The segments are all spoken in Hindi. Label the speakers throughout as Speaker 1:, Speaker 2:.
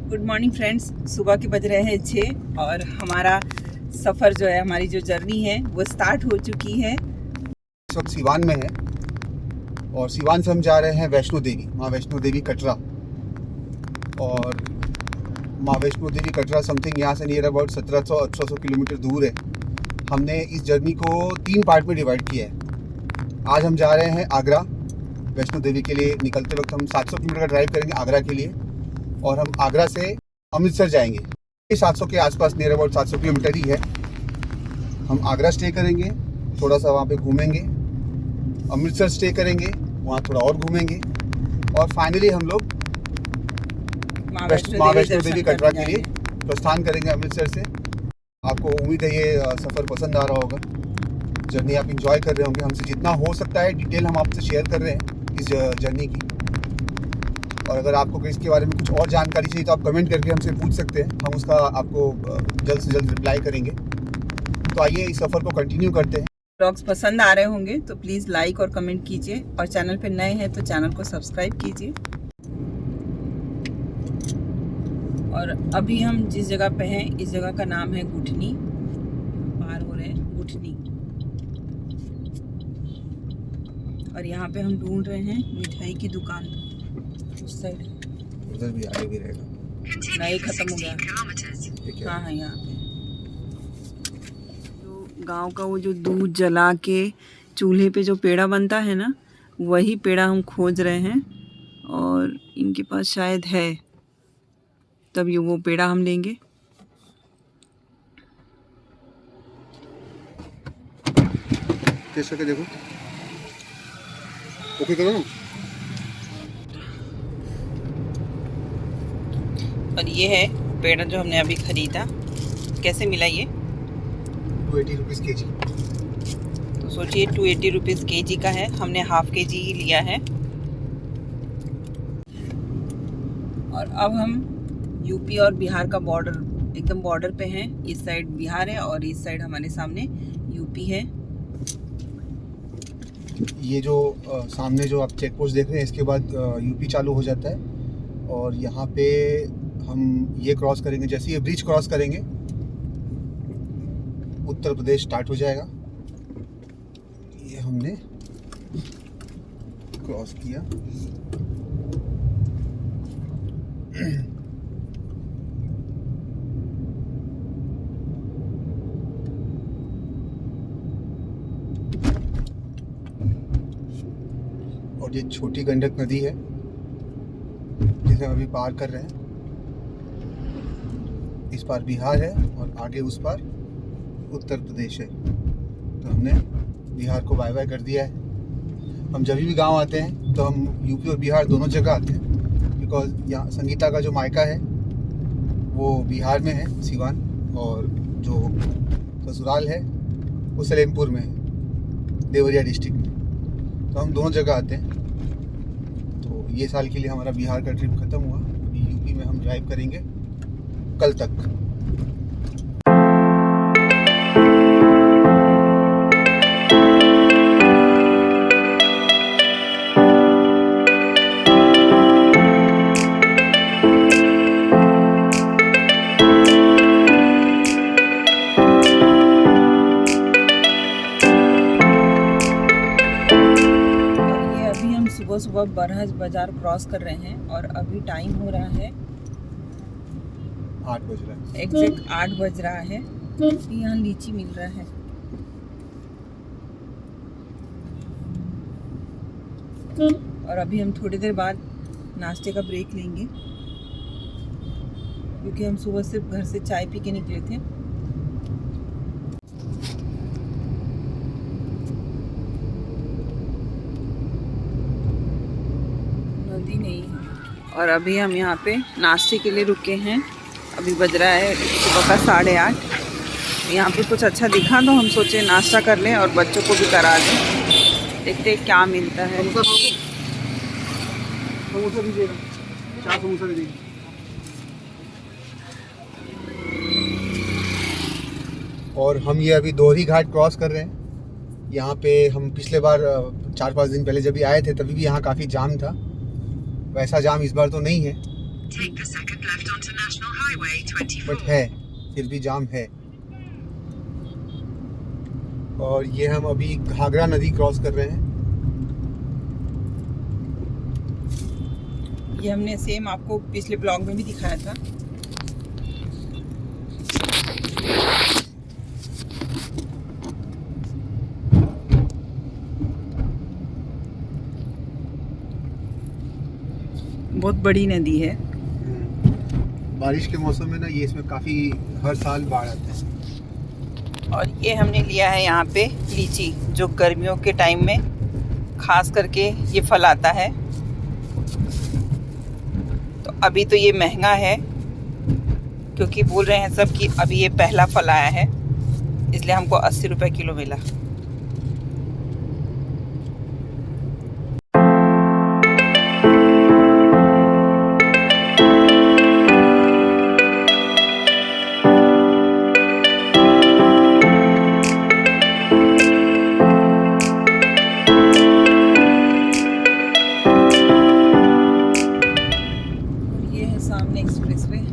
Speaker 1: Good morning friends. सुबह के बज रहे हैं 6 और हमारा सफ़र जो है, हमारी जो जर्नी है वो स्टार्ट हो चुकी है।
Speaker 2: इस वक्त सीवान में है और सीवान से हम जा रहे हैं वैष्णो देवी, माँ वैष्णो देवी कटरा। और माँ वैष्णो देवी कटरा समथिंग यहाँ से नियर अबाउट 1700-1800 किलोमीटर दूर है। हमने इस जर्नी को 3 पार्ट में डिवाइड किया है। आज हम जा रहे हैं आगरा वैष्णो देवी के लिए। निकलते वक्त हम 700 किलोमीटर का ड्राइव करेंगे आगरा के लिए और हम आगरा से अमृतसर जाएंगे। 700 के आसपास नियर अबाउट 700 किलोमीटर ही है। हम आगरा स्टे करेंगे, थोड़ा सा वहाँ पे घूमेंगे, अमृतसर स्टे करेंगे, वहाँ थोड़ा और घूमेंगे और फाइनली हम लोग माँ वैष्णो देवी कटरा के लिए प्रस्थान करेंगे अमृतसर से। आपको उम्मीद है ये सफ़र पसंद आ रहा होगा, जर्नी आप इंजॉय कर रहे होंगे। हमसे जितना हो सकता है डिटेल हम आपसे शेयर कर रहे हैं इस जर्नी की। और अगर आपको इसके बारे में कुछ और जानकारी चाहिए तो आप कमेंट करके हमसे पूछ सकते हैं, हम उसका आपको जल्द से जल्द रिप्लाई करेंगे। तो आइए इस सफ़र को कंटिन्यू करते हैं।
Speaker 1: ब्लॉग्स पसंद आ रहे होंगे तो प्लीज़ लाइक और कमेंट कीजिए और चैनल पे नए हैं तो चैनल को सब्सक्राइब कीजिए। और अभी हम जिस जगह पे हैं इस जगह का नाम है गुठनी। पार हो रहे हैं गुठनी और यहाँ पे हम ढूंढ रहे हैं मिठाई की दुकान। उस साइड
Speaker 2: उधर भी आगे भी रहेगा,
Speaker 1: नहीं खत्म हो गया। हाँ, यहाँ पे जो गांव का वो जो दूध जला के चूल्हे पे जो पेड़ा बनता है ना, वही पेड़ा हम खोज रहे हैं और इनके पास शायद है, तब ये वो पेड़ा हम लेंगे।
Speaker 2: टेस्ट करके देखो, ओके करो ना।
Speaker 1: और ये है पेड़ा जो हमने अभी खरीदा। कैसे मिला ये?
Speaker 2: 280 रुपीज़ के जी।
Speaker 1: तो सोचिए 280 रुपीज़ के जी का है, हमने हाफ के जी ही लिया है। और अब हम यूपी और बिहार का बॉर्डर, एकदम बॉर्डर पे हैं। इस साइड बिहार है और इस साइड हमारे सामने यूपी है।
Speaker 2: ये जो सामने जो आप चेक पोस्ट देख रहे हैं इसके बाद यूपी चालू हो जाता है और यहाँ पे हम ये क्रॉस करेंगे। जैसे ये ब्रिज क्रॉस करेंगे उत्तर प्रदेश स्टार्ट हो जाएगा। ये हमने क्रॉस किया। और ये छोटी गंडक नदी है जिसे हम अभी पार कर रहे हैं। इस पार बिहार है और आगे उस पार उत्तर प्रदेश है। तो हमने बिहार को बाय बाय कर दिया है। हम जब भी गांव आते हैं तो हम यूपी और बिहार दोनों जगह आते हैं, बिकॉज यहाँ संगीता का जो मायका है वो बिहार में है, सीवान, और जो ससुराल है वो सलेमपुर में है, देवरिया डिस्ट्रिक्ट में। तो हम दोनों जगह आते हैं। तो ये साल के लिए हमारा बिहार का ट्रिप ख़त्म हुआ। अभी यूपी में हम ड्राइव करेंगे कल तक।
Speaker 1: सुबह सुबह बरहज बाजार क्रॉस कर रहे हैं और अभी टाइम हो रहा है
Speaker 2: 8 बज रहा है,
Speaker 1: एग्जैक्ट 8 बज रहा है। यहाँ लीची मिल रहा है। और अभी हम थोड़ी देर बाद नाश्ते का ब्रेक लेंगे क्योंकि हम सुबह से घर से चाय पी के निकले थे। नहीं। और अभी हम यहाँ पे नाश्ते के लिए रुके हैं। अभी बज रहा है सुबह का 8:30। यहाँ पे कुछ अच्छा दिखा तो हम सोचे नाश्ता कर लें और बच्चों को भी करा दें। देखते हैं क्या मिलता है।
Speaker 2: समोसा दीजिएगा, 4 समोसा दे दीजिए। और हम ये अभी दोहरी घाट क्रॉस कर रहे हैं। यहाँ पे हम पिछले बार 4-5 दिन पहले जब भी आए थे तभी भी यहाँ काफ़ी जाम था। वैसा जाम इस बार तो नहीं है,
Speaker 3: Take the second left onto National Highway 24.
Speaker 2: But है, फिर भी जाम है। और ये हम अभी घाघरा नदी क्रॉस कर रहे हैं।
Speaker 1: ये हमने सेम आपको पिछले ब्लॉग में भी दिखाया था। बहुत बड़ी नदी है।
Speaker 2: बारिश के मौसम में ना ये इसमें काफ़ी हर साल बाढ़ आते हैं।
Speaker 1: और ये हमने लिया है यहाँ पे लीची, जो गर्मियों के टाइम में खास करके ये फल आता है। तो अभी तो ये महंगा है, क्योंकि बोल रहे हैं सब कि अभी ये पहला फल आया है, इसलिए हमको 80 रुपये किलो मिला। ये है सामने एक्सप्रेसवे।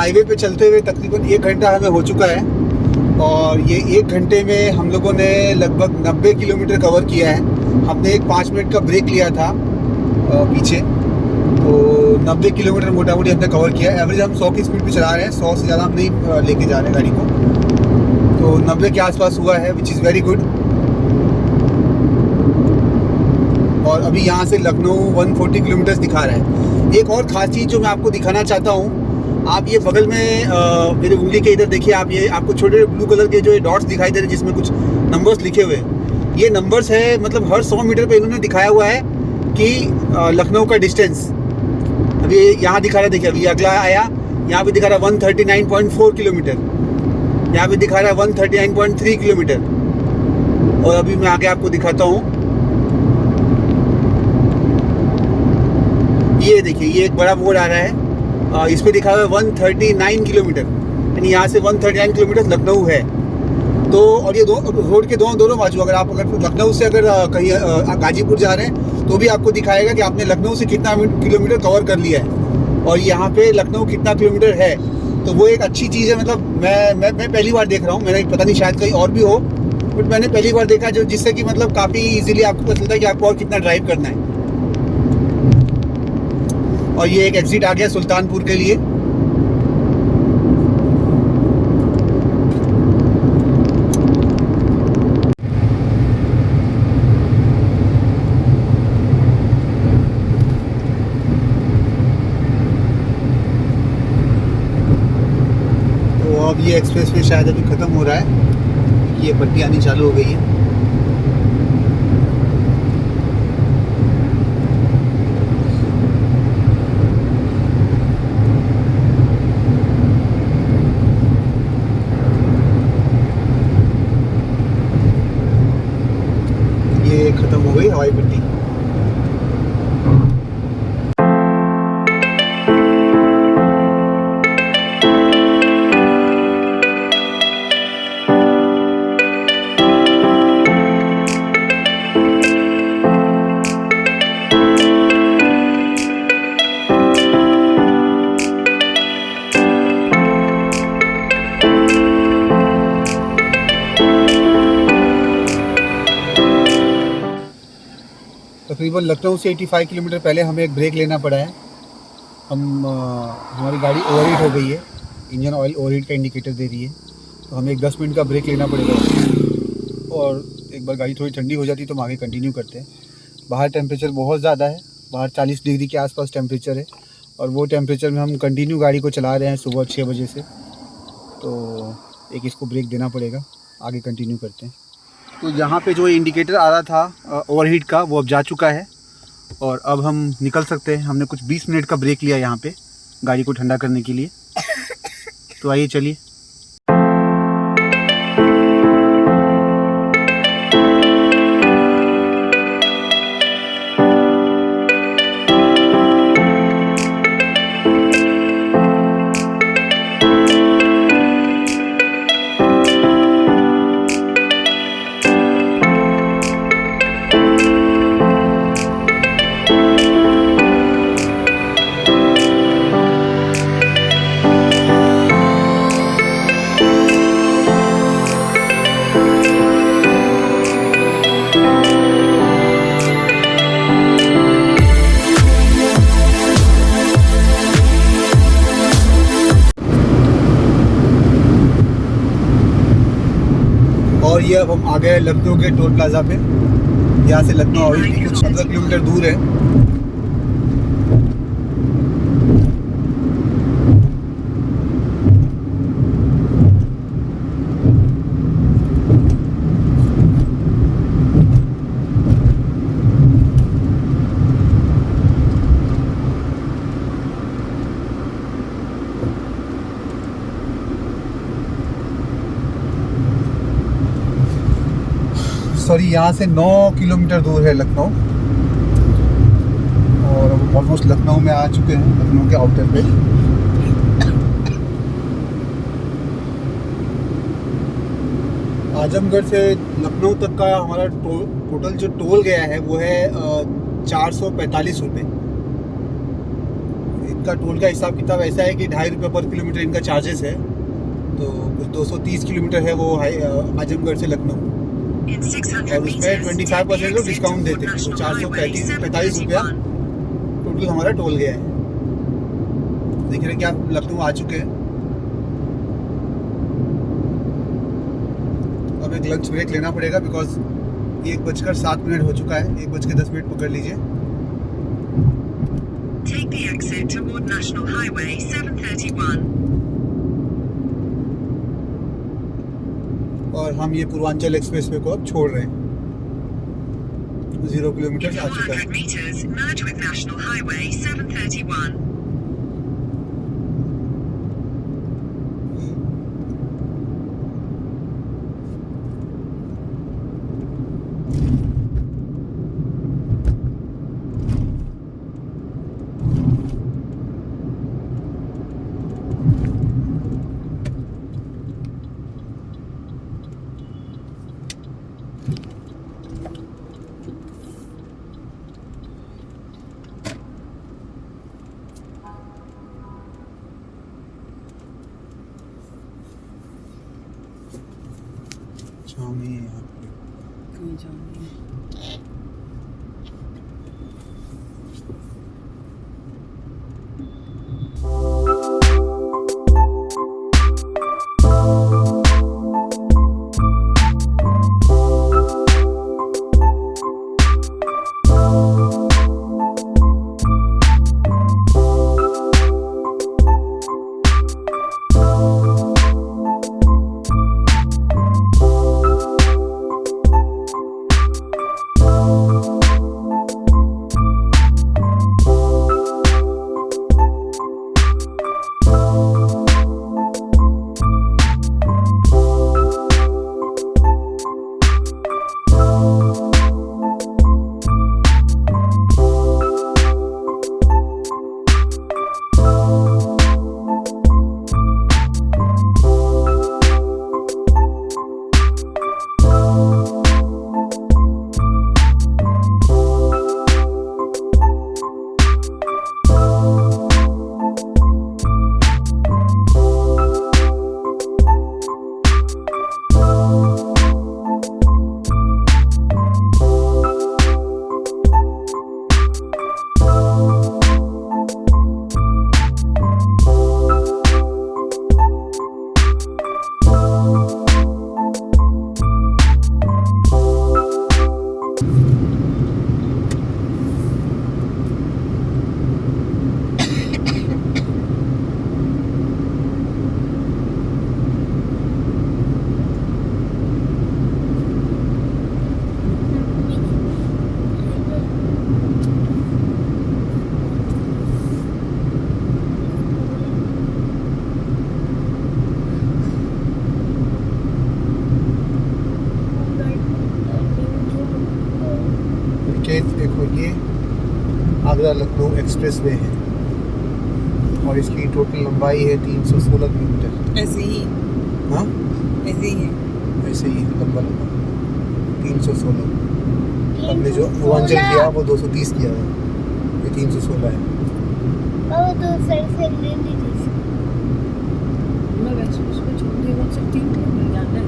Speaker 2: हाईवे पे चलते हुए तकरीबन 1 घंटा हमें हो चुका है और ये 1 घंटे में हम लोगों ने लगभग 90 किलोमीटर कवर किया है। हमने एक 5 मिनट का ब्रेक लिया था पीछे, तो 90 किलोमीटर मोटा मोटी हमने कवर किया है। एवरेज हम 100 की स्पीड पे चला रहे हैं, 100 से ज़्यादा हम नहीं लेके जा रहे हैं गाड़ी को, तो 90 के आसपास हुआ है, विच इज़ वेरी गुड। और अभी यहाँ से लखनऊ 140 किलोमीटर्स दिखा रहा है। एक और ख़ास चीज़ जो मैं आपको दिखाना चाहता हूँ, आप ये बगल में मेरी उंगली के इधर देखिए, आप ये आपको छोटे ब्लू कलर के जो ये डॉट्स दिखाई दे रहे हैं जिसमें कुछ नंबर्स लिखे हुए हैं, ये नंबर्स है, मतलब हर 100 मीटर पे इन्होंने दिखाया हुआ है कि लखनऊ का डिस्टेंस। अभी यहाँ दिखा रहा है, देखिए अभी अगला आया, यहाँ पे दिखा रहा है 139.4 किलोमीटर, यहाँ पे दिखा रहा है 139.3 किलोमीटर। और अभी मैं आगे आपको दिखाता हूँ, ये देखिए ये एक बड़ा बोर्ड आ रहा है, इस पे दिखा हुआ है 139 किलोमीटर, यानी यहाँ से 139 किलोमीटर लखनऊ है। तो और ये रोड के दोनों बाजू अगर लखनऊ से अगर कहीं गाजीपुर जा रहे हैं तो भी आपको दिखाएगा कि आपने लखनऊ से कितना किलोमीटर कवर कर लिया है और यहाँ पे लखनऊ कितना किलोमीटर है। तो वो एक अच्छी चीज़ है, मतलब मैं पहली बार देख रहा हूँ, मैंने पता नहीं शायद कहीं और भी हो, बट मैंने पहली बार देखा, जो जिससे कि मतलब काफ़ी इजीली आपको पता चलता है कि आपको और कितना ड्राइव करना है। और ये एक एग्जिट आ गया सुल्तानपुर के लिए। तो अब ये एक्सप्रेस वे शायद अभी ख़त्म हो रहा है, क्योंकि ये पट्टी आनी चालू हो गई है। खत्म हो गई हवाई पट्टी। तकरीबन लखनऊ से 85 किलोमीटर पहले हमें एक ब्रेक लेना पड़ा है। हमारी गाड़ी ओवरहीट हो गई है, इंजन ऑयल ओवरहीट का इंडिकेटर दे रही है, तो हमें एक 10 मिनट का ब्रेक लेना पड़ेगा। और एक बार गाड़ी थोड़ी ठंडी हो जाती तो हम आगे कंटिन्यू करते हैं। बाहर टेम्परेचर बहुत ज़्यादा है, बाहर 40 डिग्री के आसपास टेम्परेचर है, और वो टेम्परेचर में हम कंटिन्यू गाड़ी को चला रहे हैं सुबह 6 बजे से, तो एक इसको ब्रेक देना पड़ेगा, आगे कंटिन्यू करते हैं। तो यहाँ पे जो इंडिकेटर आ रहा था ओवरहीट का, वो अब जा चुका है और अब हम निकल सकते हैं। हमने कुछ 20 मिनट का ब्रेक लिया यहाँ पे गाड़ी को ठंडा करने के लिए। तो आइए चलिए। और ये अब हम आ गए लखनऊ के टोल प्लाजा पे। यहाँ से लखनऊ अभी कुछ 15 किलोमीटर दूर है। सॉरी, यहाँ से 9 किलोमीटर दूर है लखनऊ, और हम ऑलमोस्ट लखनऊ में आ चुके हैं, लखनऊ के आउटर पे। आजमगढ़ से लखनऊ तक का हमारा टोटल जो टोल गया है वो है 445 रुपये। इनका टोल का हिसाब किताब ऐसा है कि 2.5 रुपये पर किलोमीटर इनका चार्जेस है। तो कुछ 230 किलोमीटर है वो आजमगढ़ से लखनऊ,
Speaker 3: In 600
Speaker 2: और उसमें
Speaker 3: meters,
Speaker 2: 25% लोग
Speaker 3: take the exit
Speaker 2: discount
Speaker 3: toward
Speaker 2: देते हैं, तो
Speaker 3: National Highway
Speaker 2: 445 रुपया
Speaker 3: 731.
Speaker 2: टोटल हमारा टोल गया है। देख रहे हैं कि आप लखनऊ आ चुके हैं। अब एक लंच ब्रेक लेना पड़ेगा बिकॉज 1:07 हो चुका है। 1:10 पकड़ लीजिए।
Speaker 3: Take the exit toward National Highway 731.
Speaker 2: और हम ये पूर्वांचल एक्सप्रेसवे को अब छोड़ रहे हैं। 0 किलोमीटर
Speaker 3: In
Speaker 2: आ चुका है।
Speaker 3: 400 meters, merge with National Highway 731.
Speaker 2: छाँव नहीं है यहाँ पे।
Speaker 1: कहीं जाऊंगी।
Speaker 2: देखो ये आगरा लखनऊ एक्सप्रेसवे है और इसकी टोटल लंबाई है 316 किलोमीटर।
Speaker 1: ऐसे ही
Speaker 2: हाँ
Speaker 1: ऐसे ही है।
Speaker 2: ऐसे ही लंबा 316। हमने जो पूर्वांचल किया वो 230 किया है, ये 316 है।
Speaker 1: मैं वैसे उसको छोड़ के वो सिर्फ 3 किलोमीटर जाना है।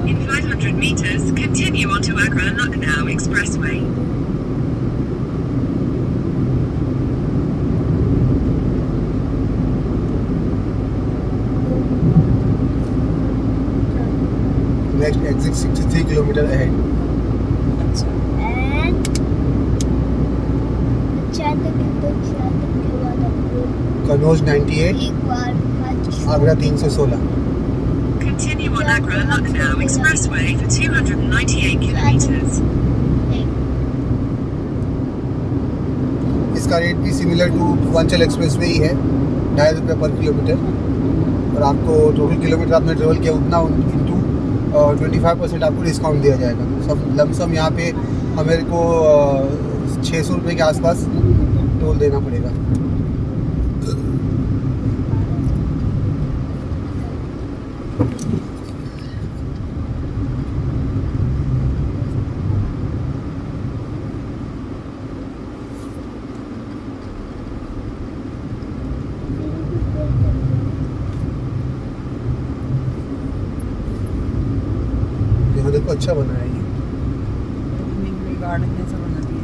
Speaker 3: In 500 meters, continue onto Agra Lucknow Expressway.
Speaker 2: Next exit 63 kilometer ahead.
Speaker 1: अच्छा
Speaker 2: Kannauj 98, Agra 316।
Speaker 3: Continue on Agra Lucknow Expressway for 298 kilometers.
Speaker 2: इसका रेट भी सिमिलर टू पूर्वांचल एक्सप्रेसवे ही है, 2.5 रुपये पर किलोमीटर। और आपको टोटल किलोमीटर आपने ट्रेवल किया उतना इंटू 25% आपको डिस्काउंट दिया जाएगा। सब लमसम यहाँ पे हमें को 600 रुपये के आसपास टोल देना पड़ेगा। अच्छा बना है ये।
Speaker 1: गार्डन जैसा बना दिया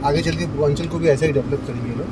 Speaker 2: आगे चल के पूर्वांचल को भी ऐसा ही डेवलप करेंगे ये लोग।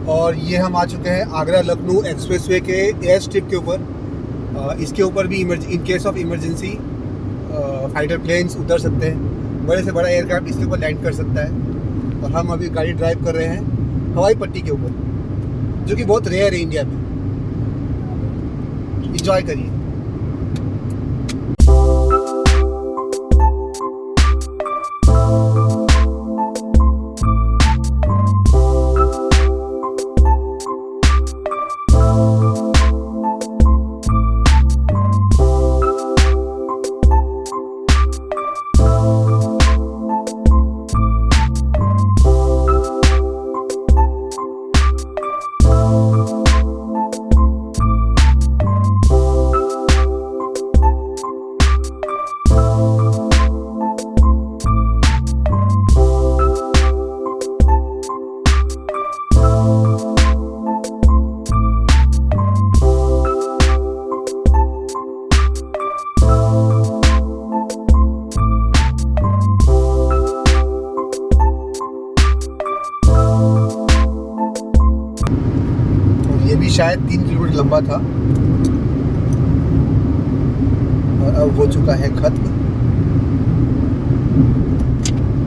Speaker 2: और ये हम आ चुके हैं आगरा लखनऊ एक्सप्रेसवे के एयर स्ट्रिप के ऊपर। इसके ऊपर भी in case of emergency fighter planes उतर सकते हैं। बड़े से बड़ा एयरक्राफ्ट इसके ऊपर लैंड कर सकता है। और हम अभी गाड़ी ड्राइव कर रहे हैं हवाई पट्टी के ऊपर, जो कि बहुत रेयर है इंडिया में। इंजॉय करिए। शायद 3 किलोमीटर लंबा था और अब हो चुका है खत्म।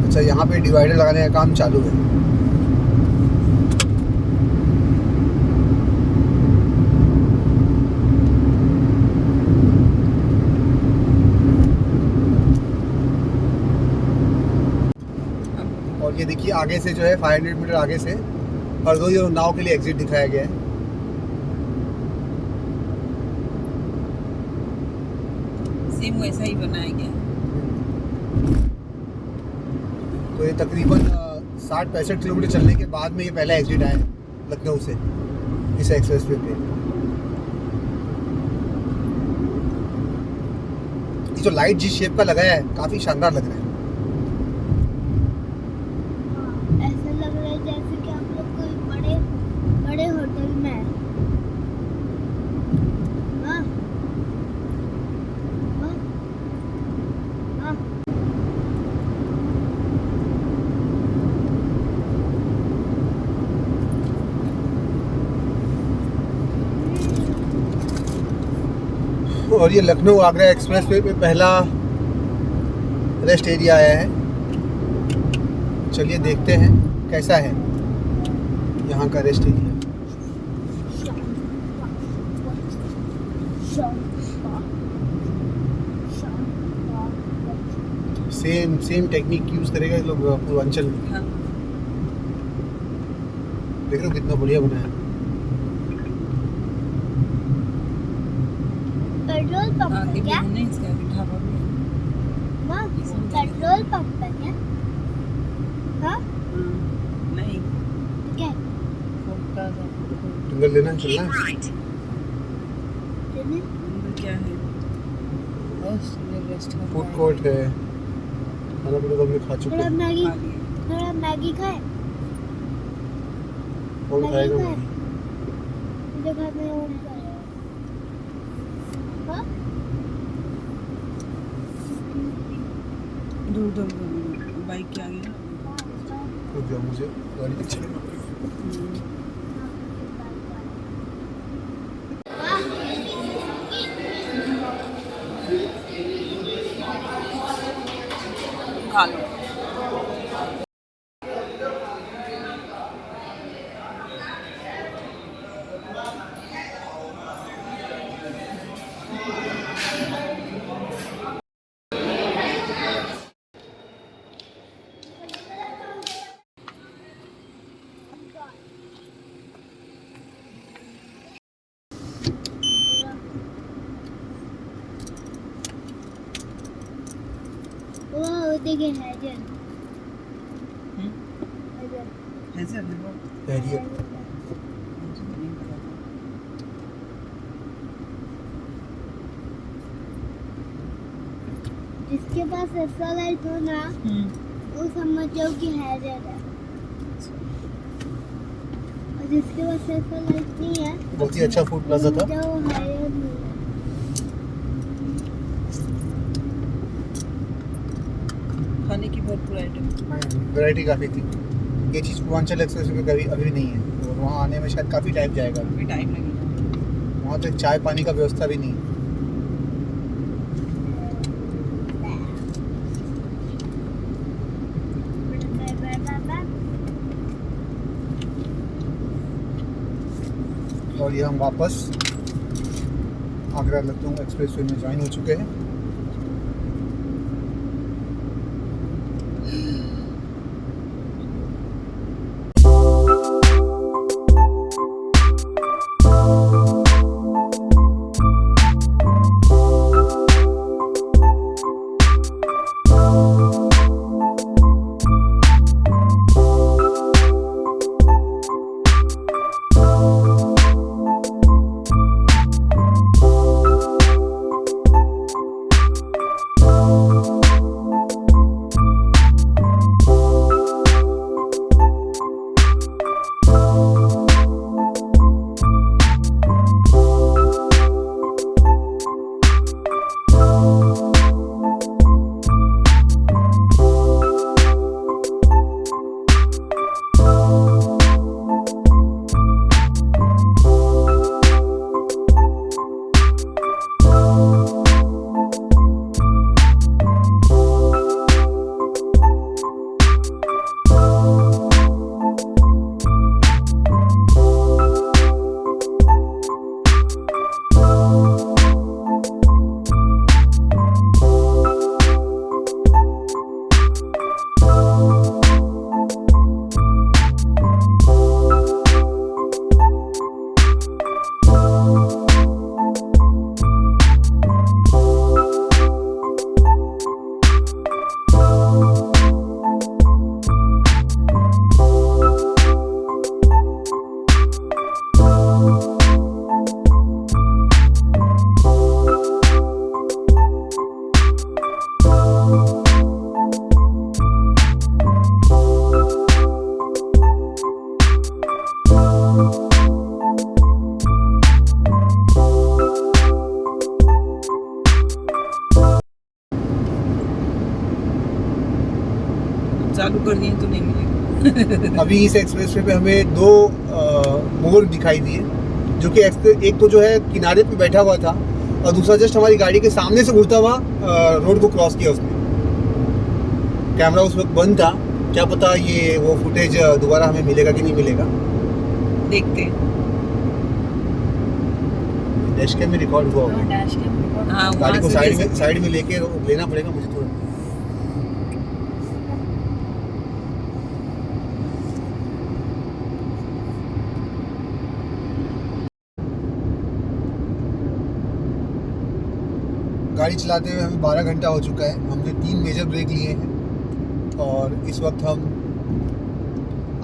Speaker 2: अच्छा, यहाँ पे डिवाइडर लगाने का काम चालू है। और ये देखिए आगे से जो है 500 मीटर आगे से हरदोई और नाव के लिए एग्जिट दिखाया गया है।
Speaker 1: सेम वैसा ही बनाया गया।
Speaker 2: तो ये तकरीबन 60-65 किलोमीटर चलने के बाद में ये पहला एग्जिट आया लखनऊ से इस एक्सप्रेसवे पे। ये जो लाइट जिस शेप का लगाया है काफी शानदार लग रहा है।
Speaker 4: ऐसा लग रहा है जैसे कि हम लोग कोई बड़े होटल में है। हाँ हाँ हाँ।
Speaker 2: और ये लखनऊ आगरा एक्सप्रेसवे पे पहला रेस्ट एरिया आया है। चलिए देखते हैं कैसा है यहाँ का rest area. Same technique use करेगा ये लोग पूर्वांचल में।
Speaker 1: हाँ।
Speaker 2: देख रहे हो कितना बढ़िया बनाया है।
Speaker 4: पेट्रोल पंप
Speaker 1: आगे
Speaker 4: है
Speaker 1: भी
Speaker 4: क्या?
Speaker 1: है ना, इसके आगे ढाबा भी है।
Speaker 4: माँ, पेट्रोल पंप है क्या? हाँ
Speaker 1: नहीं,
Speaker 4: क्या?
Speaker 1: फोटो
Speaker 2: टिंगर लेना चलना
Speaker 3: Keep
Speaker 2: है।
Speaker 3: right.
Speaker 1: क्या है? बस ये रेस्ट का
Speaker 2: फूड कोर्ट है। खाना पीना तो हमने खा चुके
Speaker 4: थोड़ा
Speaker 2: हैं।
Speaker 4: मैगी खाए।
Speaker 2: कौन खाएगा
Speaker 4: मैगी
Speaker 2: मैगी?
Speaker 4: मुझे खाने और हाँ?
Speaker 1: दूर दूर बाइक के आगे ना।
Speaker 2: रुक जाओ, मुझे गाड़ी पीछे।
Speaker 1: खा लो।
Speaker 4: देखिए हैजल
Speaker 1: ऐसे है वो
Speaker 2: हैरियर।
Speaker 1: मुझे नहीं पता था।
Speaker 4: जिसके पास ऐसा लाइट हो ना वो समझ जाओ कि हैजल है, और जिसके पास ऐसा लाइट नहीं है
Speaker 2: बहुत ही अच्छा फूड प्लाजा था।
Speaker 4: जो हैजल नहीं है।
Speaker 1: खाने की भरपूर आइटम।
Speaker 2: वैरायटी काफ़ी थी। ये चीज़ पूर्वांचल एक्सप्रेस पे कभी अभी नहीं है, और वहाँ आने में शायद काफ़ी टाइम जाएगा।
Speaker 1: अभी टाइम लगेगा।
Speaker 2: वहाँ तो एक चाय पानी का व्यवस्था भी नहीं है। और ये हम वापस आगरा लखनऊ एक्सप्रेसवे में ज्वाइन हो चुके हैं।
Speaker 1: चालू कर दिए तो नहीं मिलेगा।
Speaker 2: अभी इस एक्सप्रेसवे पे हमें दो मोर दिखाई दिए, जो कि एक तो जो है किनारे पे बैठा हुआ था, और दूसरा जस्ट हमारी गाड़ी के सामने से उड़ता हुआ रोड को क्रॉस किया उसने। कैमरा उस वक्त बंद था, क्या पता ये वो फुटेज दोबारा हमें मिलेगा कि नहीं मिलेगा।
Speaker 1: देखते हैं।
Speaker 2: डैश कैम में रिकॉर्ड हुआ होगा।
Speaker 1: Dash cam. हाँ,
Speaker 2: गाड़ी
Speaker 1: वहाँ
Speaker 2: को
Speaker 1: से ले सकते हैं।
Speaker 2: साइड में लेके लेना पड़ेगा मुझे थोड़ा। गाड़ी चलाते हुए हमें 12 घंटा हो चुका है। हमने 3 मेजर ब्रेक लिए हैं, और इस वक्त हम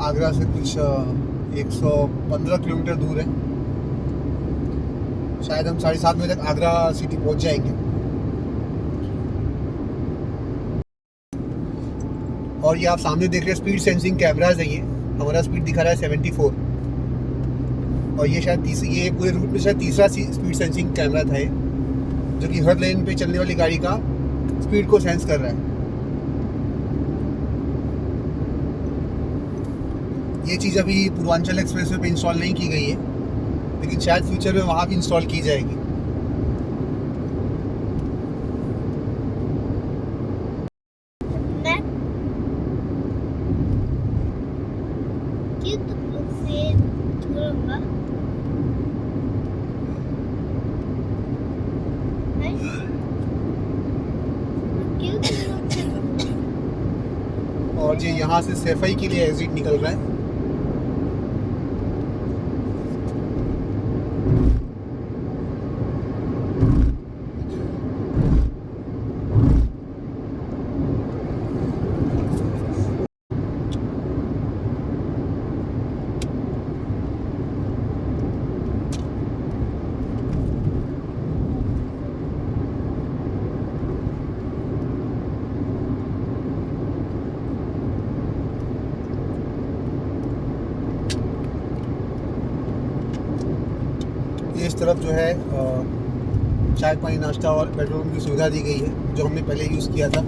Speaker 2: आगरा से कुछ 115 किलोमीटर दूर है। शायद हम 7:30 बजे तक आगरा सिटी पहुंच जाएंगे। और ये आप सामने देख रहे हैं स्पीड सेंसिंग कैमराज है। ये हमारा स्पीड दिखा रहा है 74, और ये शायद ये पूरे रूट में शायद तीसरा स्पीड सेंसिंग कैमरा था ये, जो कि हर लेन पे चलने वाली गाड़ी का स्पीड को सेंस कर रहा है। ये चीज़ अभी पूर्वांचल एक्सप्रेसवे पे इंस्टॉल नहीं की गई है, लेकिन शायद फ्यूचर में वहाँ भी इंस्टॉल की जाएगी।
Speaker 4: मैं क्यों तुम लोग से छोड़ूंगा? क्यों तुम लोग से
Speaker 2: और ये यहाँ से सैफई के लिए एग्जिट निकल रहा है। ये इस तरफ जो है चाय पानी नाश्ता और पेट्रोल पंप की सुविधा दी गई है, जो हमने पहले यूज़ किया था।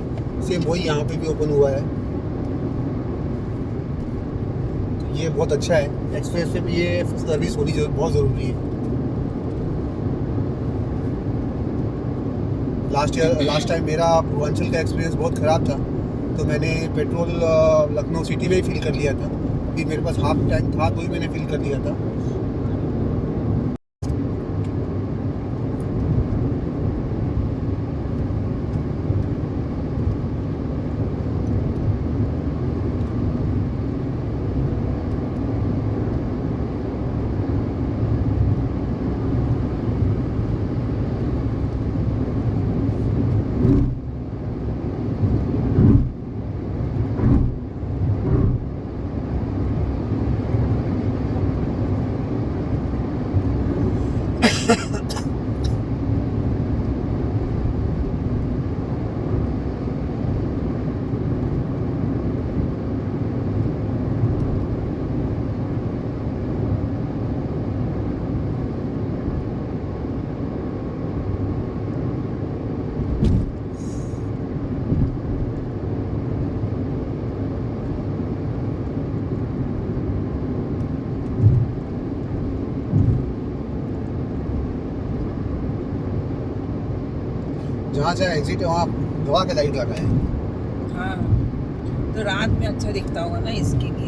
Speaker 2: सेम वही यहाँ पे भी ओपन हुआ है। तो ये बहुत अच्छा है। एक्सप्रेस पे भी ये सर्विस होनी बहुत ज़रूरी है। लास्ट टाइम मेरा पूर्वांचल का एक्सपीरियंस बहुत ख़राब था, तो मैंने पेट्रोल लखनऊ सिटी में ही फिल कर लिया था, क्योंकि मेरे पास हाफ टैंक था तो ही मैंने फिल कर लिया था। जहाँ जहाँ एग्जिट है वहाँ दवा के लाइट लगा है।
Speaker 1: हाँ, तो रात में अच्छा दिखता होगा ना, इसके लिए।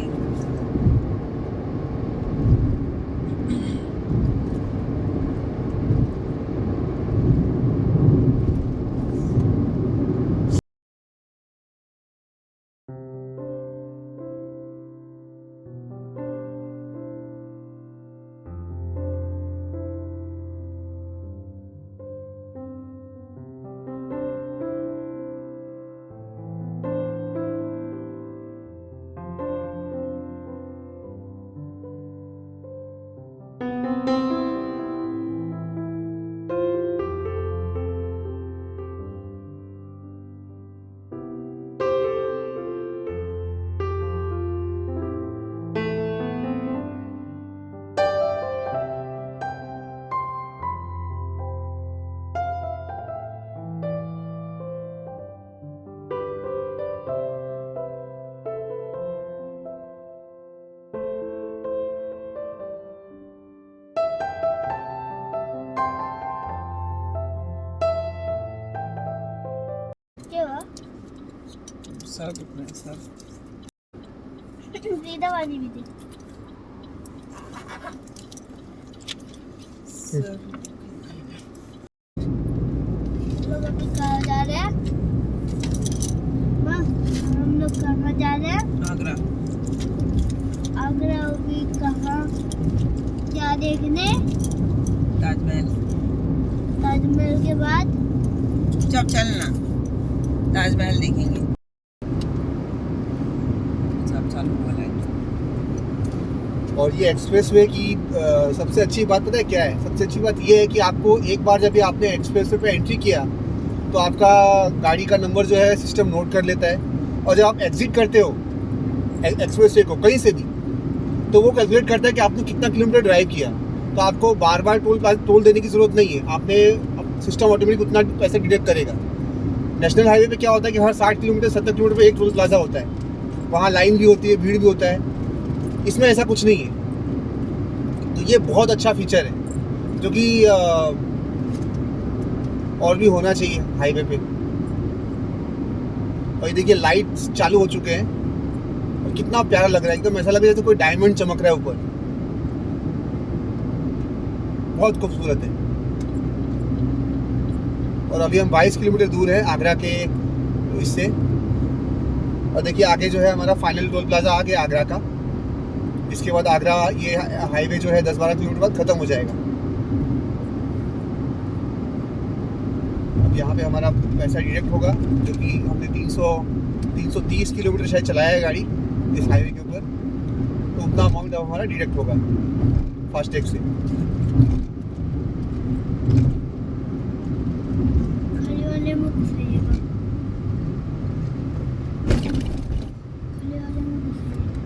Speaker 4: क्या हुआ?
Speaker 1: सब इतना सब
Speaker 4: सीधा वाली भी थी। लोग अभी कहाँ जा रहे हैं? माँ, हम लोग कहाँ जा रहे हैं?
Speaker 1: आगरा।
Speaker 4: आगरा अभी कहाँ? क्या देखने?
Speaker 1: ताजमहल।
Speaker 4: ताजमहल के बाद
Speaker 1: चुपचाप चलना, ताजमहल देखेंगे। सब चालू हुआ लाइट।
Speaker 2: और ये एक्सप्रेसवे की सबसे अच्छी बात पता है क्या है? सबसे अच्छी बात ये है कि आपको एक बार जब भी आपने एक्सप्रेसवे पे एंट्री किया तो आपका गाड़ी का नंबर जो है सिस्टम नोट कर लेता है, और जब आप एग्जिट करते हो एक्सप्रेसवे को कहीं से भी, तो वो कैलकुलेट करता है कि आपने कितना किलोमीटर ड्राइव किया। तो आपको बार बार टोल देने की ज़रूरत नहीं है। आपने सिस्टम ऑटोमेटिक उतना पैसे डिडक्ट करेगा। नेशनल हाईवे पे क्या होता है कि हर 60 किलोमीटर 70 किलोमीटर पे एक टोल प्लाजा होता है, वहाँ लाइन भी होती है, भीड़ भी होता है। इसमें ऐसा कुछ नहीं है। तो ये बहुत अच्छा फीचर है जो कि और भी होना चाहिए हाईवे पे। और ये देखिए लाइट चालू हो चुके हैं और कितना प्यारा लग रहा है, एकदम ऐसा लग रहा है जैसे कोई डायमंड चमक रहा है ऊपर। बहुत खूबसूरत है। और अभी हम 22 किलोमीटर दूर है आगरा के इससे। और देखिए आगे जो है हमारा फाइनल टोल प्लाजा आ गया आगरा का। इसके बाद आगरा ये हाईवे जो है 10-12 किलोमीटर बाद ख़त्म हो जाएगा। अब यहाँ पे हमारा पैसा डिडक्ट होगा, जो कि हमने 330 किलोमीटर शायद चलाया है गाड़ी इस हाईवे के ऊपर, तो उतना अमाउंट अब हमारा डिडक्ट होगा फास्टैग से।
Speaker 4: खड़ी वाले में घुस जाइएगा। खड़ी वाले में घुस जाइएगा।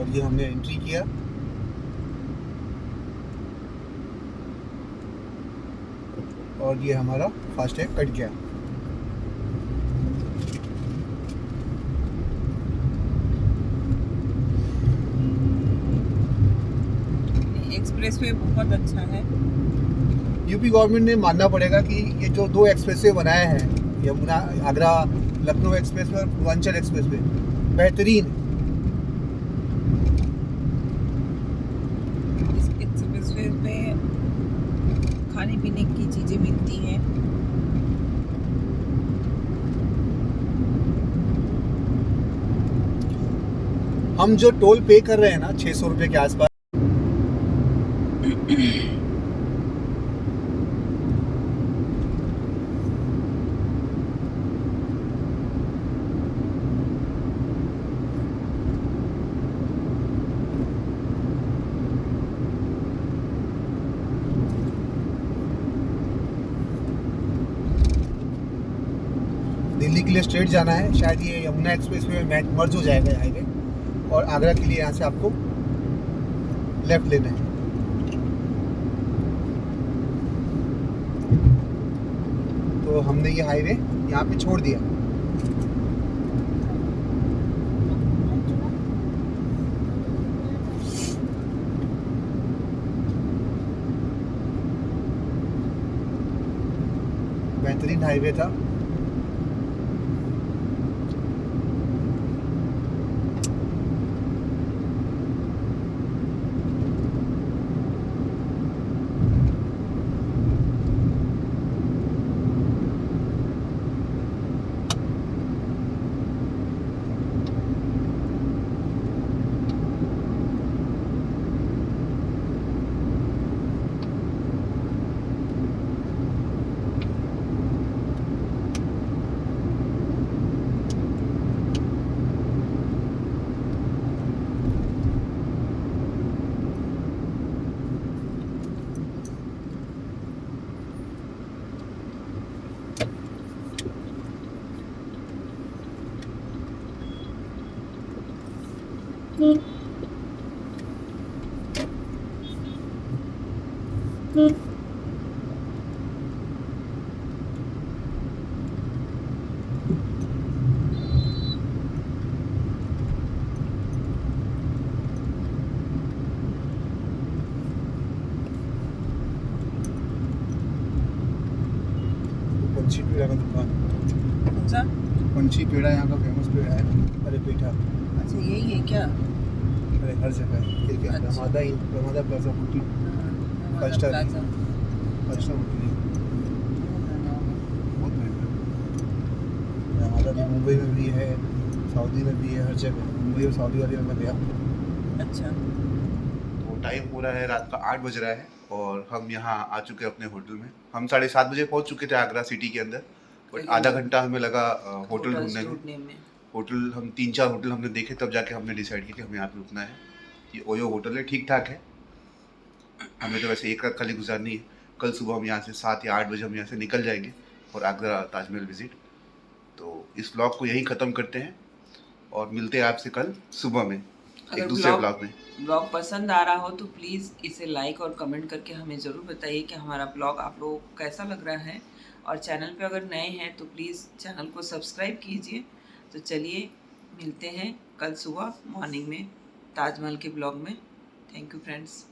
Speaker 2: और ये हमने एंट्री किया। और ये हमारा फास्टैग कट गया।
Speaker 1: एक्सप्रेसवे बहुत अच्छा है।
Speaker 2: यूपी गवर्नमेंट ने मानना पड़ेगा कि ये जो 2 एक्सप्रेसवे बनाए हैं, यमुना आगरा लखनऊ एक्सप्रेसवे और पूर्वांचल एक्सप्रेसवे, बेहतरीन है।
Speaker 1: इस एक्सप्रेसवे पे खाने पीने की चीज़ें मिलती हैं।
Speaker 2: हम जो टोल पे कर रहे हैं ना 600 रुपये के आसपास, दिल्ली के लिए स्ट्रेट जाना है। शायद ये यमुना एक्सप्रेसवे में मर्ज हो जाएगा हाईवे, और आगरा के लिए यहाँ से आपको लेफ्ट लेना है। तो हमने ये हाईवे यहाँ पे छोड़ दिया। बेहतरीन हाईवे था। पंछी पेड़ा का दुकान,
Speaker 1: कौन सा?
Speaker 2: पंछी पेड़ा यहाँ का फेमस पेड़ा है। अरे पेठा,
Speaker 1: अच्छा यही है क्या?
Speaker 2: अरे हर जगह है। फिर क्या
Speaker 1: अच्छा।
Speaker 2: Ramada plaza hotel, five star है।
Speaker 1: प्लाजा।
Speaker 2: 5 स्टार होटल है, बहुत महंगा। रमादा भी मुंबई में भी है, सऊदी में भी है, हर जगह। मुंबई और सऊदी अरब में गया।
Speaker 1: अच्छा।
Speaker 2: तो टाइम हो रहा है रात का 8 बज रहा है और हम यहाँ आ चुके हैं अपने होटल में। हम 7:30 बजे पहुँच चुके थे आगरा सिटी के अंदर, बट आधा घंटा हमें लगा होटल ढूंढने में। होटल हम 3-4 होटल हमने देखे, तब जाके हमने डिसाइड किया कि हमें यहाँ पे रुकना है। ये ओयो होटल है, ठीक ठाक है। हमें तो वैसे एक रात खाली गुजारनी है। कल सुबह हम यहाँ से 7 या 8 बजे हम यहाँ से निकल जाएंगे और आगरा ताजमहल विजिट। तो इस ब्लॉग को यहीं ख़त्म करते हैं और मिलते हैं आपसे कल सुबह में एक दूसरे ब्लॉग में।
Speaker 1: ब्लॉग पसंद आ रहा हो तो प्लीज़ इसे लाइक और कमेंट करके हमें ज़रूर बताइए कि हमारा ब्लॉग आप लोगों को कैसा लग रहा है। और चैनल पे अगर नए हैं तो प्लीज़ चैनल को सब्सक्राइब कीजिए। तो चलिए मिलते हैं कल सुबह मॉर्निंग में ताजमहल के ब्लॉग में। Thank you friends.